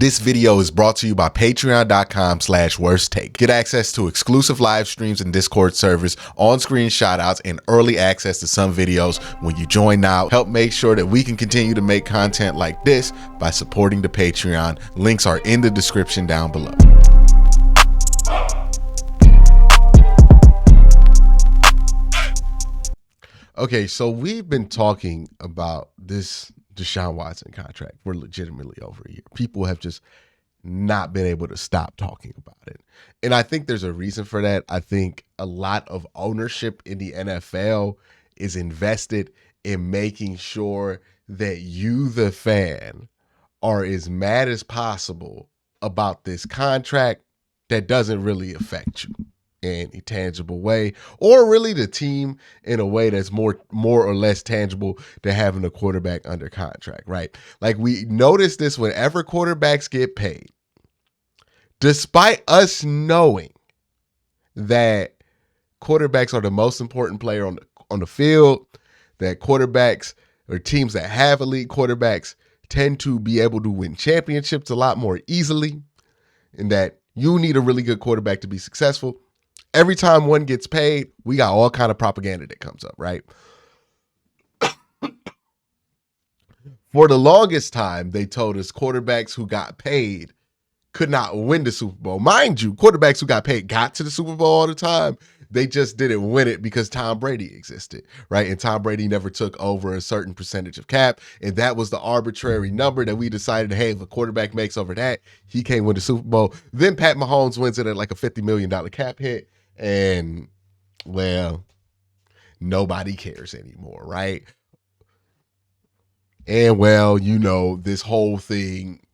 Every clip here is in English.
This video is brought to you by patreon.com/worsttake. Get access to exclusive live streams and Discord servers, on-screen shoutouts, and early access to some videos when you join now. Help make sure that we can continue to make content like this by supporting the Patreon. Links are in the description down below. Okay, so we've been talking about this DeShaun Watson contract for legitimately over a year. People have just not been able to stop talking about it. And I think there's a reason for that. I think a lot of ownership in the NFL is invested in making sure that you, the fan, are as mad as possible about this contract that doesn't really affect you in a tangible way, or really the team in a way that's more or less tangible than having a quarterback under contract, right? Like, we notice this whenever quarterbacks get paid, despite us knowing that quarterbacks are the most important player on the field, that quarterbacks or teams that have elite quarterbacks tend to be able to win championships a lot more easily, and that you need a really good quarterback to be successful. Every time one gets paid, we got all kind of propaganda that comes up, right? For the longest time, they told us quarterbacks who got paid could not win the Super Bowl. Mind you, quarterbacks who got paid got to the Super Bowl all the time. They just didn't win it because Tom Brady existed, right? And Tom Brady never took over a certain percentage of cap. And that was the arbitrary number that we decided, hey, if a quarterback makes over that, he can't win the Super Bowl. Then Pat Mahomes wins it at like a $50 million cap hit. And, well, nobody cares anymore, right? And, well, you know, this whole thing,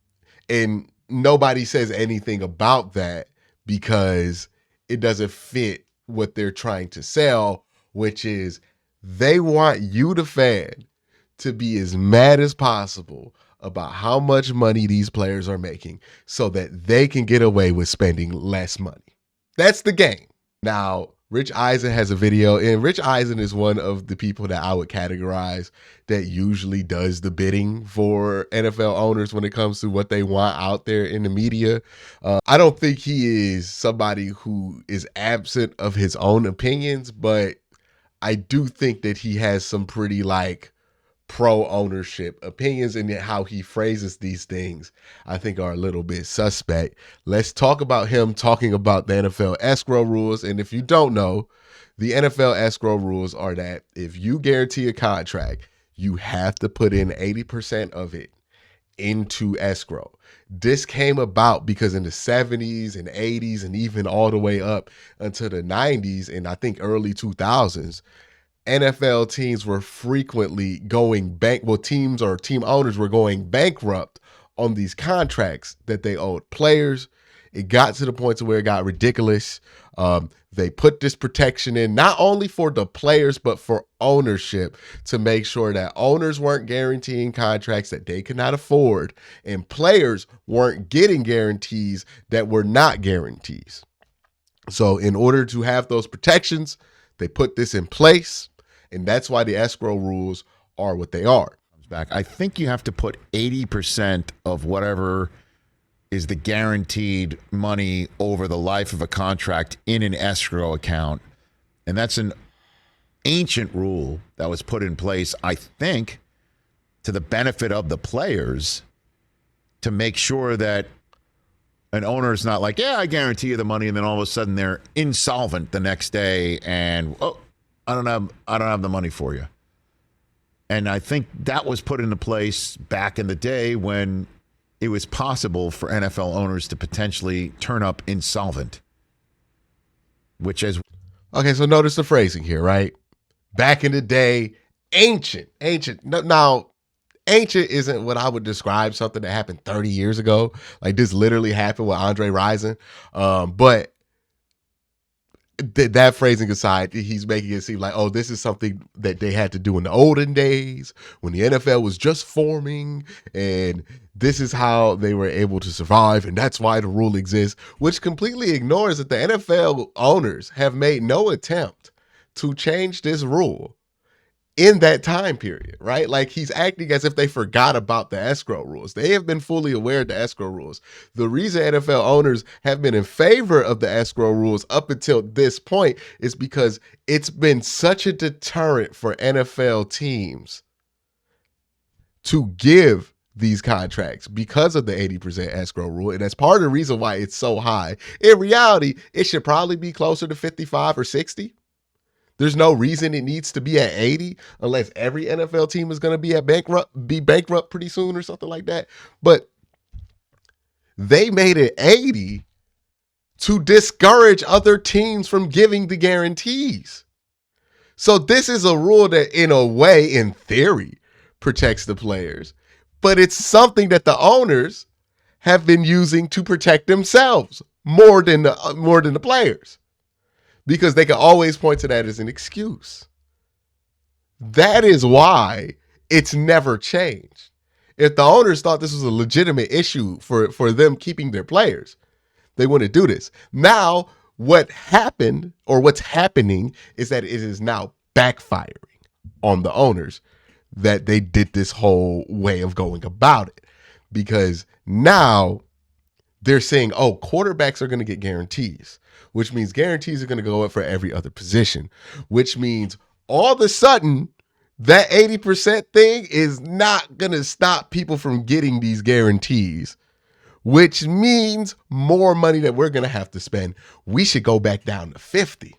and nobody says anything about that because it doesn't fit what they're trying to sell, which is they want you, the fan, to be as mad as possible about how much money these players are making so that they can get away with spending less money. That's the game. Now, Rich Eisen has a video, and Rich Eisen is one of the people that I would categorize that usually does the bidding for NFL owners when it comes to what they want out there in the media. I don't think he is somebody who is absent of his own opinions, but I do think that he has some pretty pro-ownership opinions, and how he phrases these things I think are a little bit suspect. Let's talk about him talking about the NFL escrow rules. And if you don't know, the NFL escrow rules are that if you guarantee a contract, you have to put in 80% of it into escrow. This came about because in the 70s and 80s and even all the way up until the 90s and I think early 2000s, NFL teams were frequently going teams or team owners were going bankrupt on these contracts that they owed players. It got to the point to where it got ridiculous. They put this protection in not only for the players, but for ownership, to make sure that owners weren't guaranteeing contracts that they could not afford, and players weren't getting guarantees that were not guarantees. So in order to have those protections, they put this in place. And that's why the escrow rules are what they are. I think you have to put 80% of whatever is the guaranteed money over the life of a contract in an escrow account. And that's an ancient rule that was put in place, I think, to the benefit of the players, to make sure that an owner is not like, yeah, I guarantee you the money, and then all of a sudden they're insolvent the next day and, oh, I don't have the money for you. And I think that was put into place back in the day when it was possible for NFL owners to potentially turn up insolvent, which is... Okay, so notice the phrasing here, right? Back in the day, ancient. Now, ancient isn't what I would describe something that happened 30 years ago. Like, this literally happened with Andre Rison. But that phrasing aside, he's making it seem like, oh, this is something that they had to do in the olden days when the NFL was just forming, and this is how they were able to survive, and that's why the rule exists, which completely ignores that the NFL owners have made no attempt to change this rule in that time period, right? Like he's acting as if they forgot about the escrow rules. They have been fully aware of the escrow rules. The reason NFL owners have been in favor of the escrow rules up until this point is because it's been such a deterrent for NFL teams to give these contracts because of the 80% escrow rule. And that's part of the reason why it's so high. In reality, it should probably be closer to 55 or 60. There's no reason it needs to be at 80 unless every NFL team is going to be bankrupt pretty soon or something like that. But they made it 80 to discourage other teams from giving the guarantees. So this is a rule that in a way, in theory, protects the players, but it's something that the owners have been using to protect themselves more than the players, because they can always point to that as an excuse. That is why it's never changed. If the owners thought this was a legitimate issue for them keeping their players, they wouldn't do this. Now, what happened or what's happening is that it is now backfiring on the owners that they did this whole way of going about it, because now they're saying, oh, quarterbacks are going to get guarantees, which means guarantees are going to go up for every other position, which means all of a sudden that 80% thing is not going to stop people from getting these guarantees, which means more money that we're going to have to spend. We should go back down to 50.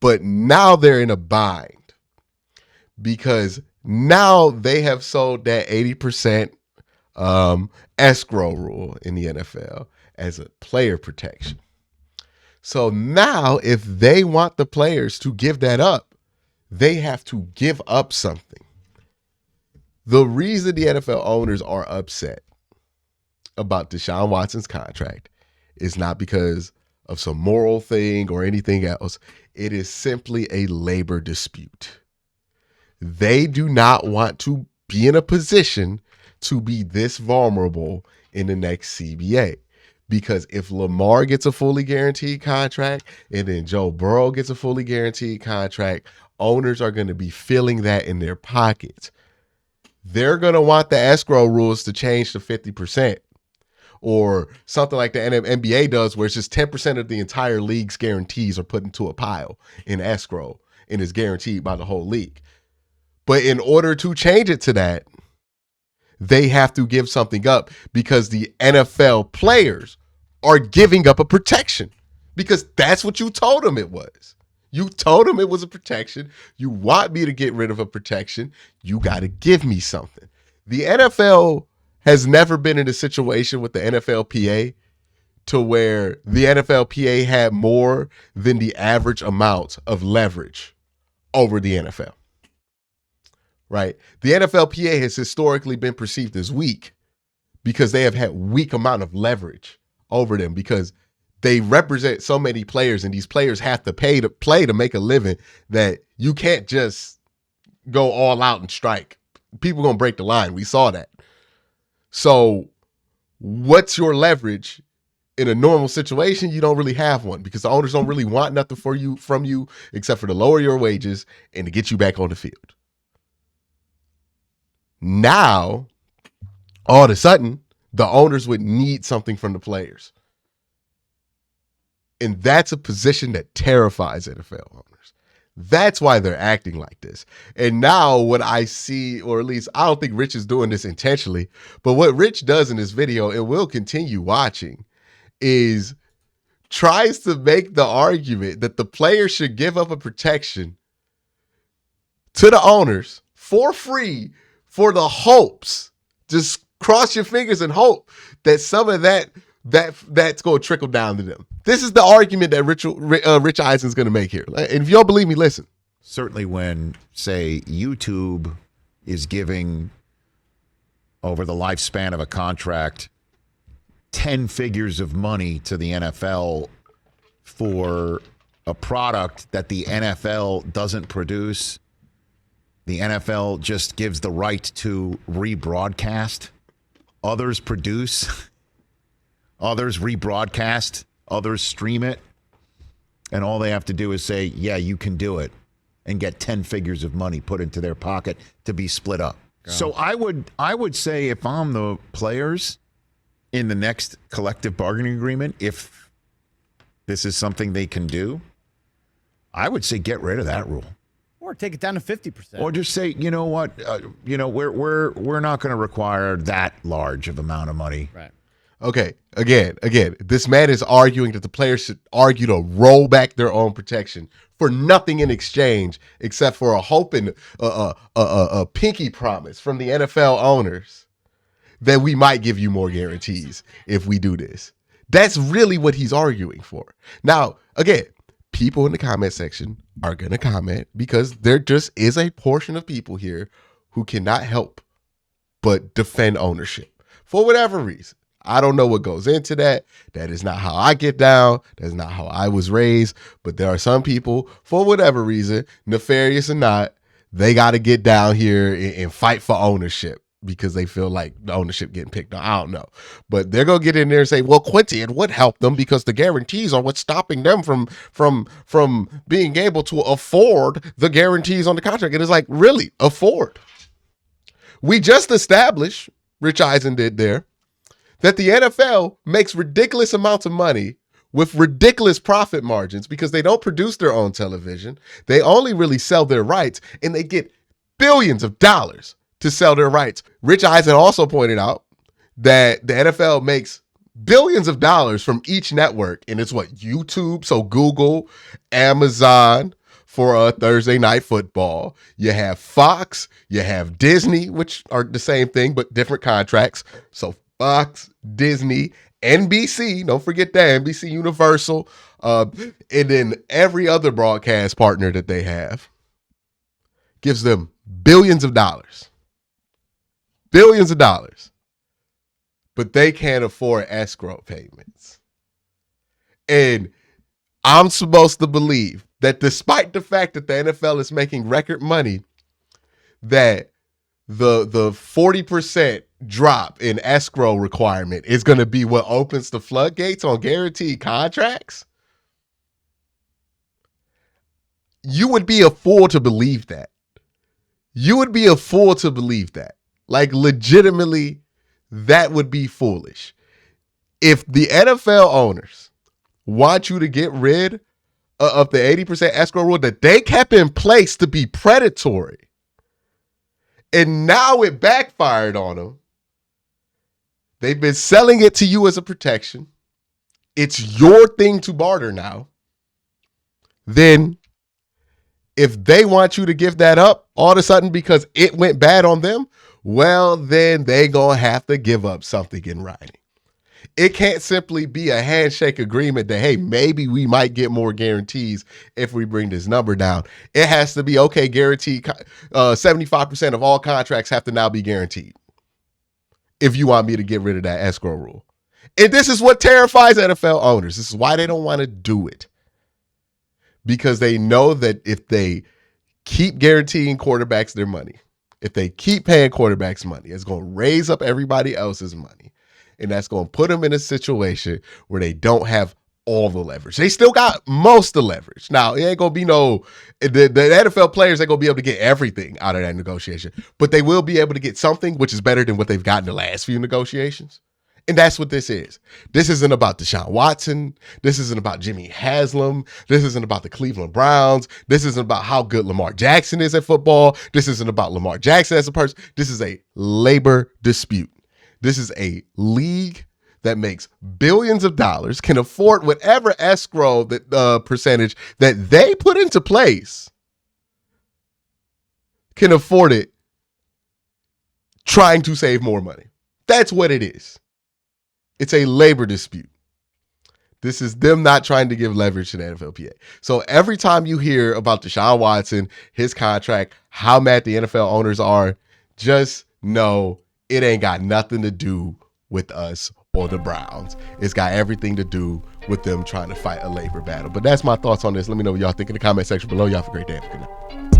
But now they're in a bind because now they have sold that 80% escrow rule in the NFL as a player protection. So now if they want the players to give that up, they have to give up something. The reason the NFL owners are upset about DeShaun Watson's contract is not because of some moral thing or anything else. It is simply a labor dispute. They do not want to be in a position to be this vulnerable in the next CBA. Because if Lamar gets a fully guaranteed contract and then Joe Burrow gets a fully guaranteed contract, owners are going to be feeling that in their pockets. They're going to want the escrow rules to change to 50%. Or something like the NBA does, where it's just 10% of the entire league's guarantees are put into a pile in escrow and is guaranteed by the whole league. But in order to change it to that, they have to give something up, because the NFL players are giving up a protection, because that's what you told them it was. You told them it was a protection. You want me to get rid of a protection. You got to give me something. The NFL has never been in a situation with the NFLPA to where the NFLPA had more than the average amount of leverage over the NFL. Right? The NFLPA has historically been perceived as weak because they have had weak amount of leverage over them, because they represent so many players and these players have to pay to play to make a living, that you can't just go all out and strike. People going to break the line. We saw that. So what's your leverage in a normal situation? You don't really have one, because the owners don't really want nothing from you except for to lower your wages and to get you back on the field. Now, all of a sudden, the owners would need something from the players. And that's a position that terrifies NFL owners. That's why they're acting like this. And now what I see, or at least I don't think Rich is doing this intentionally, but what Rich does in this video, and we'll continue watching, is tries to make the argument that the players should give up a protection to the owners for free, for the hopes, just cross your fingers and hope that some of that's going to trickle down to them. This is the argument that Rich Eisens is going to make here. And if you don't believe me, listen. Certainly when, say, YouTube is giving, over the lifespan of a contract, 10 figures of money to the NFL for a product that the NFL doesn't produce, the NFL just gives the right to rebroadcast. Others produce, others rebroadcast, others stream it, and all they have to do is say, yeah, you can do it. and get 10 figures of money put into their pocket to be split up. So I would say if I'm the players in the next collective bargaining agreement, if this is something they can do, I would say get rid of that rule. Or take it down to 50%. Or just say, you know what, we're not going to require that large of amount of money. Right. Okay, again, this man is arguing that the players should argue to roll back their own protection for nothing in exchange except for a hope and a pinky promise from the NFL owners that we might give you more guarantees if we do this. That's really what he's arguing for. Now, again, people in the comment section are going to comment because there just is a portion of people here who cannot help but defend ownership for whatever reason. I don't know what goes into that. That is not how I get down. That's not how I was raised. But there are some people, for whatever reason, nefarious or not, they got to get down here and fight for ownership because they feel like the ownership getting picked on. I don't know. But they're going to get in there and say, well, Quincy, it would help them because the guarantees are what's stopping them from being able to afford the guarantees on the contract. And it's like, really, afford? We just established, Rich Eisen did there, that the NFL makes ridiculous amounts of money with ridiculous profit margins because they don't produce their own television. They only really sell their rights, and they get billions of dollars to sell their rights. Rich Eisen also pointed out that the NFL makes billions of dollars from each network, and it's what, YouTube, so Google, Amazon for Thursday Night Football. You have Fox, you have Disney, which are the same thing but different contracts. So Fox, Disney, NBC, don't forget that, NBC Universal, and then every other broadcast partner that they have gives them billions of dollars. Billions of dollars. But they can't afford escrow payments. And I'm supposed to believe that despite the fact that the NFL is making record money, that the 40% drop in escrow requirement is going to be what opens the floodgates on guaranteed contracts? You would be a fool to believe that. You would be a fool to believe that. Like, legitimately, that would be foolish. If the NFL owners want you to get rid of the 80% escrow rule that they kept in place to be predatory, and now it backfired on them, they've been selling it to you as a protection, it's your thing to barter now, then if they want you to give that up all of a sudden because it went bad on them, well, then they gonna have to give up something in writing. It can't simply be a handshake agreement that, hey, maybe we might get more guarantees if we bring this number down. It has to be, okay, guaranteed, 75% of all contracts have to now be guaranteed if you want me to get rid of that escrow rule. And this is what terrifies NFL owners. This is why they don't want to do it. Because they know that if they keep guaranteeing quarterbacks their money, if they keep paying quarterbacks money, it's going to raise up everybody else's money. And that's going to put them in a situation where they don't have all the leverage. They still got most of the leverage. Now, it ain't going to be the NFL players ain't going to be able to get everything out of that negotiation, but they will be able to get something which is better than what they've gotten the last few negotiations. And that's what this is. This isn't about DeShaun Watson. This isn't about Jimmy Haslam. This isn't about the Cleveland Browns. This isn't about how good Lamar Jackson is at football. This isn't about Lamar Jackson as a person. This is a labor dispute. This is a league that makes billions of dollars, can afford whatever escrow that percentage that they put into place, can afford it, trying to save more money. That's what it is. It's a labor dispute. This is them not trying to give leverage to the NFLPA. So every time you hear about DeShaun Watson, his contract, how mad the NFL owners are, just know it ain't got nothing to do with us or the Browns. It's got everything to do with them trying to fight a labor battle. But that's my thoughts on this. Let me know what y'all think in the comment section below. Y'all have a great day. Have a good night.